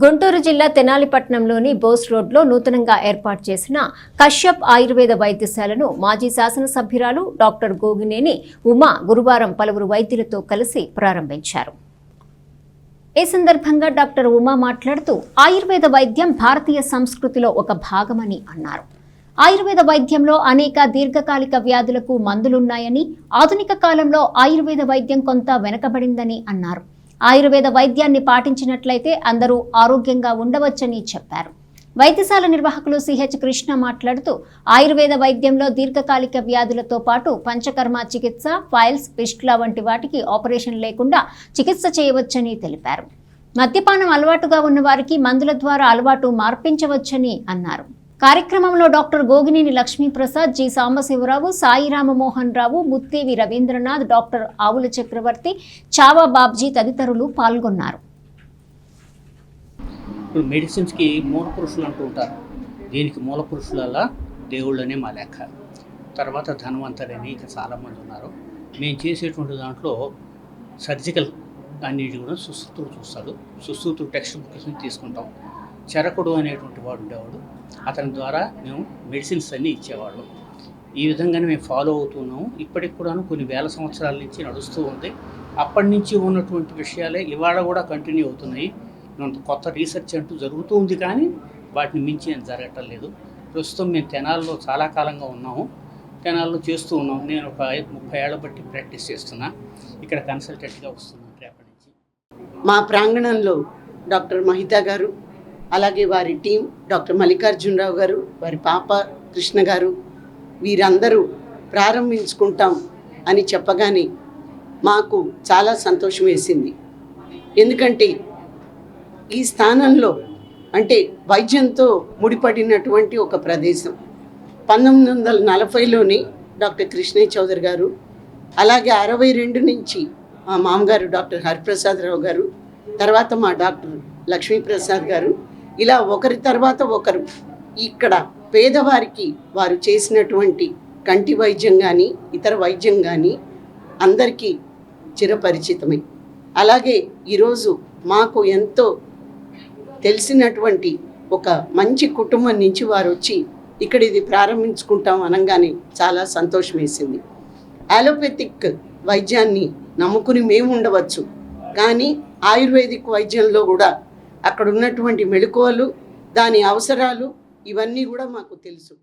గుంటూరు జిల్లా తెనాలిపట్నంలోని బోస్ రోడ్లో నూతనంగా ఏర్పాటు చేసిన కశ్యప్ ఆయుర్వేద వైద్యశాలను మాజీ శాసనసభ్యురాలు డాక్టర్ గోగినేని ఉమా గురువారం పలువురు వైద్యులతో కలిసి ప్రారంభించారు. ఈ సందర్భంగా డాక్టర్ ఉమా మాట్లాడుతూ ఆయుర్వేద వైద్యం భారతీయ సంస్కృతిలో ఒక భాగమని అన్నారు. ఆయుర్వేద వైద్యంలో అనేక దీర్ఘకాలిక వ్యాధులకు మందులున్నాయని, ఆధునిక కాలంలో ఆయుర్వేద వైద్యం కొంత వెనకబడిందని అన్నారు. ఆయుర్వేద వైద్యాన్ని పాటించినట్లయితే అందరూ ఆరోగ్యంగా ఉండవచ్చని చెప్పారు. వైద్యశాల నిర్వాహకులు సిహెచ్ కృష్ణ మాట్లాడుతూ ఆయుర్వేద వైద్యంలో దీర్ఘకాలిక వ్యాధులతో పాటు పంచకర్మ చికిత్స, ఫైల్స్, పిస్టుల వంటి వాటికి ఆపరేషన్ లేకుండా చికిత్స చేయవచ్చని తెలిపారు. మద్యపానం అలవాటుగా ఉన్న వారికి మందుల ద్వారా అలవాటు మార్పించవచ్చని అన్నారు. కార్యక్రమంలో డాక్టర్ గోగినేని లక్ష్మీప్రసాద్, జి సాంబశివరావు, సాయి రామమోహన్ రావు, ముత్తేవి రవీంద్రనాథ్, డాక్టర్ ఆవుల చక్రవర్తి, చావా బాబ్జీ తదితరులు పాల్గొన్నారు. ఇప్పుడు మెడిసిన్స్కి మూల పురుషులు అంటూ ఉంటారు. దీనికి మూల పురుషులలా దేవుళ్ళనే మా లెక్క. తర్వాత ధనవంతులని ఇక చాలామంది ఉన్నారు. మేము చేసేటువంటి దాంట్లో సర్జికల్ అన్నిటి కూడా సుశ్రుతుడు చూస్తాడు. సుశ్రుతుడు టెక్స్ట్ బుక్స్ తీసుకుంటాం. చరకుడు అనేటువంటి వాడు ఉండేవాడు. అతని ద్వారా మేము మెడిసిన్స్ అన్నీ ఇచ్చేవాళ్ళం. ఈ విధంగానే మేము ఫాలో అవుతున్నాము. ఇప్పటికి కూడాను కొన్ని వేల సంవత్సరాల నుంచి నడుస్తూ ఉంది. అప్పటి నుంచి ఉన్నటువంటి విషయాలే ఇవాళ కూడా కంటిన్యూ అవుతున్నాయి. కొత్త రీసెర్చ్ అంటూ జరుగుతూ ఉంది, కానీ వాటిని మించి ఏం జరగటం లేదు. ప్రస్తుతం మేము తెనాల్లో చాలా కాలంగా ఉన్నాము. తెనాల్లో చేస్తూ ఉన్నాం. నేను ఒక 30 ఏళ్ల బట్టి ప్రాక్టీస్ చేస్తున్నా. ఇక్కడ కన్సల్టెంట్గా వస్తున్నాను రేపటి నుంచి. మా ప్రాంగణంలో డాక్టర్ మహితా గారు, అలాగే వారి టీం, డాక్టర్ మల్లికార్జునరావు గారు, వారి పాప కృష్ణ గారు, వీరందరూ ప్రారంభించుకుంటాం అని చెప్పగానే మాకు చాలా సంతోషం వేసింది. ఎందుకంటే ఈ స్థానంలో అంటే వైద్యంతో ముడిపడినటువంటి ఒక ప్రదేశం. 1940లోని డాక్టర్ కృష్ణయ్య చౌదరి గారు, అలాగే 62 నుంచి మా మామగారు డాక్టర్ హరిప్రసాదరావు గారు, తర్వాత మా డాక్టర్ లక్ష్మీప్రసాద్ గారు, ఇలా ఒకరి తర్వాత ఒకరు ఇక్కడ పేదవారికి వారు చేసినటువంటి కంటి వైద్యం కానీ ఇతర వైద్యం కానీ అందరికీ చిరపరిచితమే. అలాగే ఈరోజు మాకు ఎంతో తెలిసినటువంటి ఒక మంచి కుటుంబం నుంచి వారు వచ్చి ఇక్కడ ఇది ప్రారంభించుకుంటాం అనగానే చాలా సంతోషం వేసింది. అలోపతిక్ వైద్యాన్ని నమ్ముకుని మేము ఉండవచ్చు, కానీ ఆయుర్వేదిక్ వైద్యంలో కూడా అక్కడ ఉన్నటువంటి మెళకువలు, దాని అవసరాలు ఇవన్నీ కూడా మాకు తెలుసు.